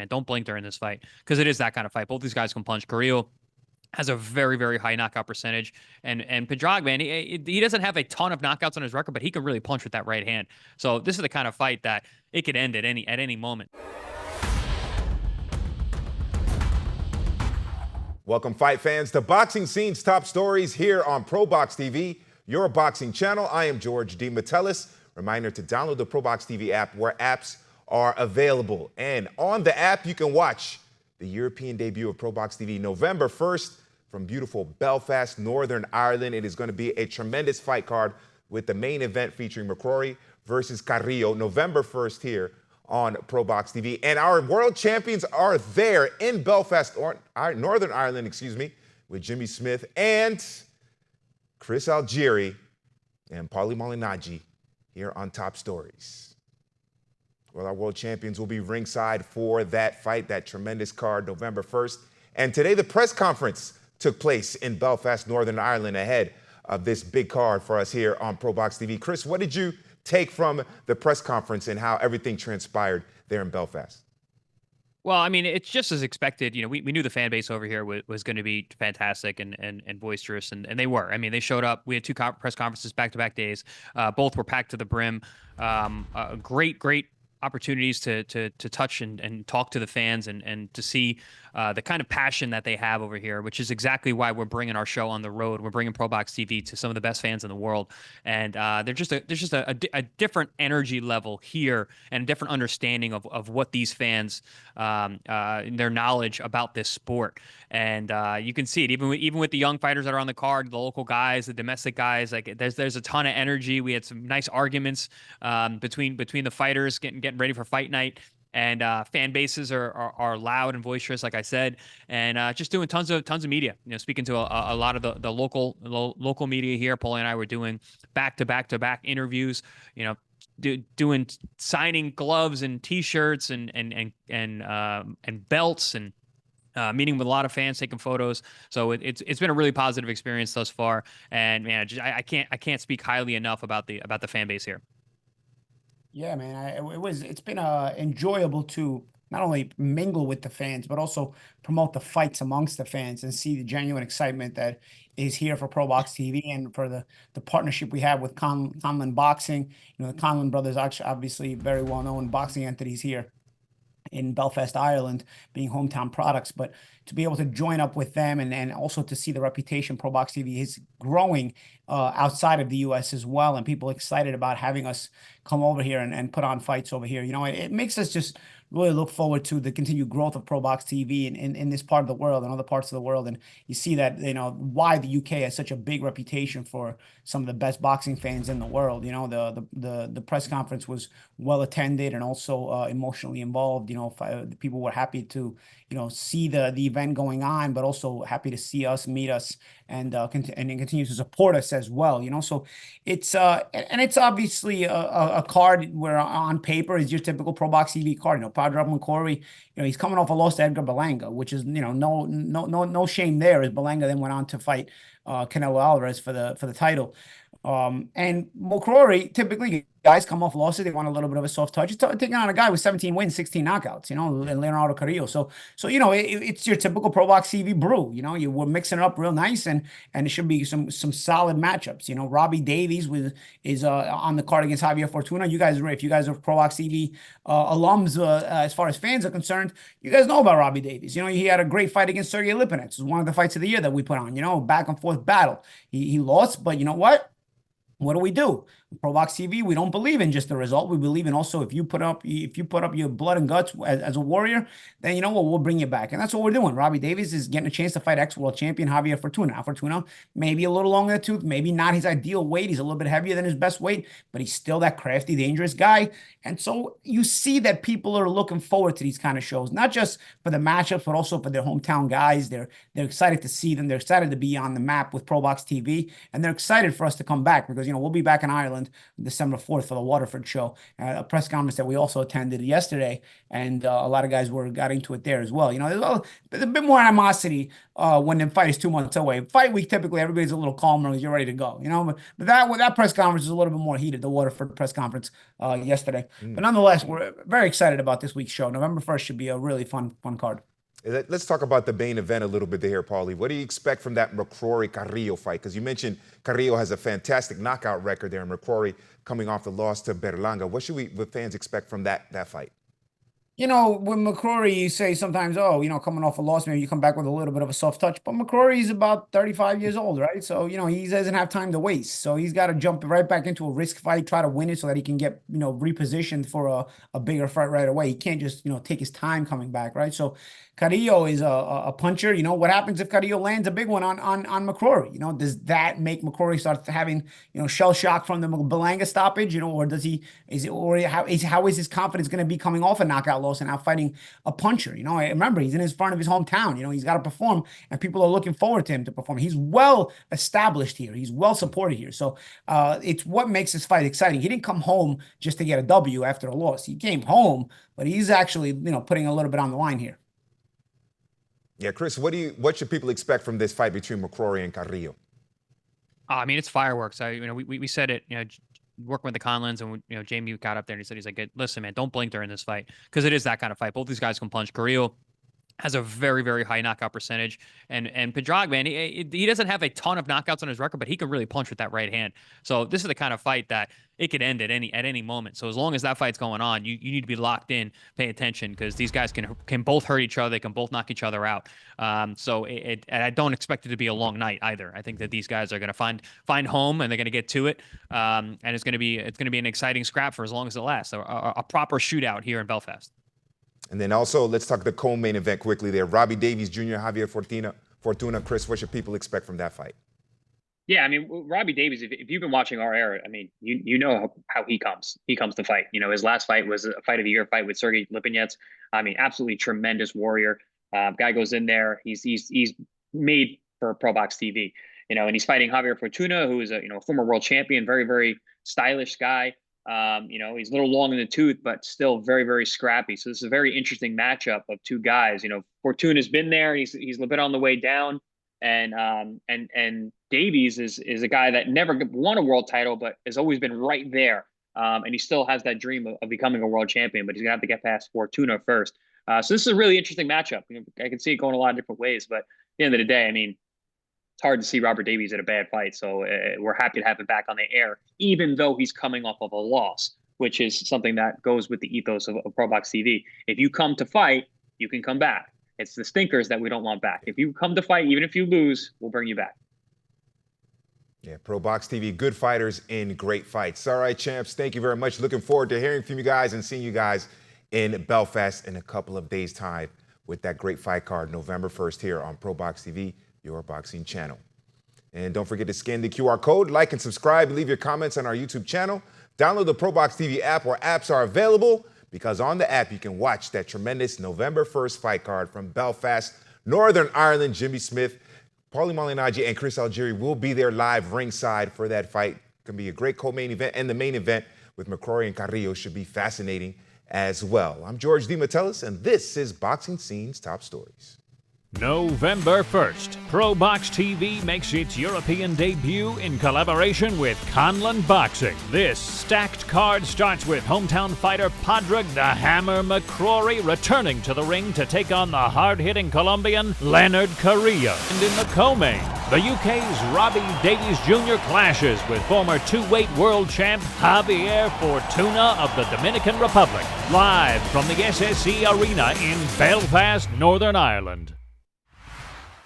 and don't blink during this fight because it is that kind of fight. Both these guys can punch. Carrillo has a very, very high knockout percentage. And Pedrag, man, he doesn't have a ton of knockouts on his record, but he can really punch with that right hand. So this is the kind of fight that it could end at any moment. Welcome, fight fans, to Boxing Scene's top stories here on ProBox TV, your boxing channel. I am George D. Metellus. Reminder to download the ProBox TV app where apps are available. And on the app, you can watch the European debut of ProBox TV November 1st from beautiful Belfast, Northern Ireland. It is going to be a tremendous fight card with the main event featuring McCrory versus Carrillo, November 1st here on ProBox TV. And our world champions are there in Belfast, Northern Ireland, with Jimmy Smith and Chris Algieri and Paulie Malignaggi here on Top Stories. Well, our world champions will be ringside for that fight, that tremendous card, November 1st. And today the press conference took place in Belfast, Northern Ireland, ahead of this big card for us here on ProBox TV. Chris, what did you take from the press conference and how everything transpired there in Belfast? Well, I mean, it's just as expected. You know, we knew the fan base over here was going to be fantastic and boisterous, and they were. I mean, they showed up. We had two press conferences back-to-back days. Both were packed to the brim. Great opportunities to touch and talk to the fans and to see the kind of passion that they have over here, which is exactly why we're bringing our show on the road. We're bringing ProBox TV to some of the best fans in the world, and there's just a different energy level here and a different understanding of what these fans their knowledge about this sport, and you can see it even with the young fighters that are on the card, the local guys, the domestic guys. Like there's a ton of energy. We had some nice arguments between the fighters getting ready for fight night. And fan bases are loud and boisterous, like I said, and just doing tons of media. You know, speaking to a lot of the local media here. Paulie and I were doing back-to-back interviews. You know, doing signing gloves and T-shirts and belts and meeting with a lot of fans, taking photos. So it's been a really positive experience thus far. And man, I can't speak highly enough about the fan base here. Yeah, man, it's been enjoyable to not only mingle with the fans, but also promote the fights amongst the fans and see the genuine excitement that is here for ProBox TV and for the partnership we have with Conlon Boxing. You know, the Conlon brothers are obviously very well-known boxing entities here in Belfast, Ireland, being hometown products, but to be able to join up with them and also to see the reputation ProBox TV is growing outside of the U.S. as well, and people excited about having us come over here and put on fights over here. You know, it makes us just really look forward to the continued growth of ProBox TV in this part of the world and other parts of the world. And you see that, you know, why the UK has such a big reputation for some of the best boxing fans in the world. You know, the press conference was well attended and also emotionally involved. You know, people were happy to, you know, see the event going on, but also happy to see us, meet us, and continue to support us as well. You know, so it's and it's obviously a card where on paper is your typical ProBox TV card. You know, Padre McCrory, you know, he's coming off a loss to Edgar Berlanga, which is, you know, no shame there, as Berlanga then went on to fight Canelo Alvarez for the title. And McCrory, typically guys come off losses, they want a little bit of a soft touch. It's taking on a guy with 17 wins, 16 knockouts, you know, and Leonardo Carrillo. So you know, it's your typical ProBox TV brew. You know, we're mixing it up real nice, and it should be some solid matchups. You know, Robbie Davies is on the card against Javier Fortuna. You guys, if you guys are ProBox TV alums, as far as fans are concerned, you guys know about Robbie Davies. You know, he had a great fight against Sergey Lipinets. It was one of the fights of the year that we put on. You know, back and forth battle. He lost, but you know what? What do? ProBox TV, we don't believe in just the result. We believe in also if you put up your blood and guts as a warrior, then you know what, we'll bring you back. And that's what we're doing. Robbie Davies is getting a chance to fight ex-world champion Javier Fortuna. Now, Fortuna maybe a little longer in the tooth, maybe not his ideal weight. He's a little bit heavier than his best weight, but he's still that crafty, dangerous guy. And so you see that people are looking forward to these kind of shows, not just for the matchups, but also for their hometown guys. They're excited to see them. They're excited to be on the map with ProBox TV, and they're excited for us to come back because, you know, we'll be back in Ireland Ireland December 4th for the Waterford show, a press conference that we also attended yesterday, and a lot of guys got into it there as well. There's a bit more animosity when the fight is 2 months away. Fight week, typically everybody's a little calmer because you're ready to go. But that press conference is a little bit more heated. The Waterford press conference yesterday, but nonetheless, we're very excited about this week's show. November 1st should be a really fun card. Let's talk about the main event a little bit there, Paulie. What do you expect from that McCrory-Carrillo fight? Because you mentioned Carrillo has a fantastic knockout record there, and McCrory coming off the loss to Berlanga. What should the fans expect from that fight? When McCrory, you say sometimes, coming off a loss, maybe you come back with a little bit of a soft touch. But McCrory's about 35 years old, right? So, he doesn't have time to waste. So he's got to jump right back into a risk fight, try to win it so that he can get, repositioned for a bigger fight right away. He can't just, take his time coming back, right? So Carrillo is a puncher. What happens if Carrillo lands a big one on McCrory? Does that make McCrory start having, shell shock from the Berlanga stoppage? Or how is his confidence going to be coming off a knockout loss and now fighting a puncher? I remember he's in his front of his hometown. He's got to perform, and people are looking forward to him to perform. He's well established here. He's well supported here. So it's what makes this fight exciting. He didn't come home just to get a W after a loss. He came home, but he's actually, putting a little bit on the line here. Yeah, Chris, what should people expect from this fight between McCrory and Carrillo? I mean, it's fireworks. We said it, working with the Conlins, and Jamie got up there and he's like, listen, man, don't blink during this fight, because it is that kind of fight. Both these guys can punch. Carrillo has a very, very high knockout percentage, and Pedrag, man, he doesn't have a ton of knockouts on his record, but he can really punch with that right hand. So this is the kind of fight that it could end at any moment. So as long as that fight's going on, you need to be locked in, pay attention, because these guys can both hurt each other. They can both knock each other out. So and I don't expect it to be a long night either. I think that these guys are going to find home, and they're going to get to it. And it's going to be an exciting scrap for as long as it lasts. A proper shootout here in Belfast. And then also, let's talk the co-main event quickly there. Robbie Davies Jr., Javier Fortuna. Chris, what should people expect from that fight? Yeah, I mean, Robbie Davies, if you've been watching our era, I mean, you know how he comes. He comes to fight. His last fight was a fight of the year fight with Sergey Lipinets. I mean, absolutely tremendous warrior. Guy goes in there. He's made for ProBox TV. And he's fighting Javier Fortuna, who is a former world champion, very, very stylish guy. He's a little long in the tooth, but still very, very scrappy. So this is a very interesting matchup of two guys. Fortuna's been there. He's a bit on the way down. And Davies is a guy that never won a world title, but has always been right there. And he still has that dream of becoming a world champion, but he's gonna have to get past Fortuna first. So this is a really interesting matchup. I can see it going a lot of different ways, but at the end of the day, I mean, it's hard to see Robert Davies in a bad fight. So we're happy to have him back on the air, even though he's coming off of a loss, which is something that goes with the ethos of ProBox TV. If you come to fight, you can come back. It's the stinkers that we don't want back. If you come to fight, even if you lose, we'll bring you back. Yeah, ProBox TV, good fighters in great fights. All right, champs, thank you very much. Looking forward to hearing from you guys and seeing you guys in Belfast in a couple of days' time with that great fight card, November 1st here on ProBox TV, your boxing channel. And don't forget to scan the QR code, like and subscribe, leave your comments on our YouTube channel. Download the ProBox TV app where apps are available, because on the app you can watch that tremendous November 1st fight card from Belfast, Northern Ireland. Jimmy Smith, Paulie Malignaggi, and Chris Algieri will be there live ringside for that fight. It can be a great co-main event, and the main event with McCrory and Carrillo should be fascinating as well. I'm George DeMatteis, and this is Boxing Scene's Top Stories. November 1st, ProBox TV makes its European debut in collaboration with Conlon Boxing. This stacked card starts with hometown fighter Padraig the Hammer McCrory returning to the ring to take on the hard-hitting Colombian Leonard Carrillo. And in the co-main, the UK's Robbie Davies Jr. clashes with former two-weight world champ Javier Fortuna of the Dominican Republic. Live from the SSE Arena in Belfast, Northern Ireland.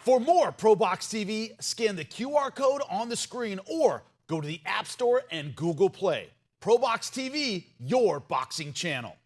For more ProBox TV, scan the QR code on the screen or go to the App Store and Google Play. ProBox TV, your boxing channel.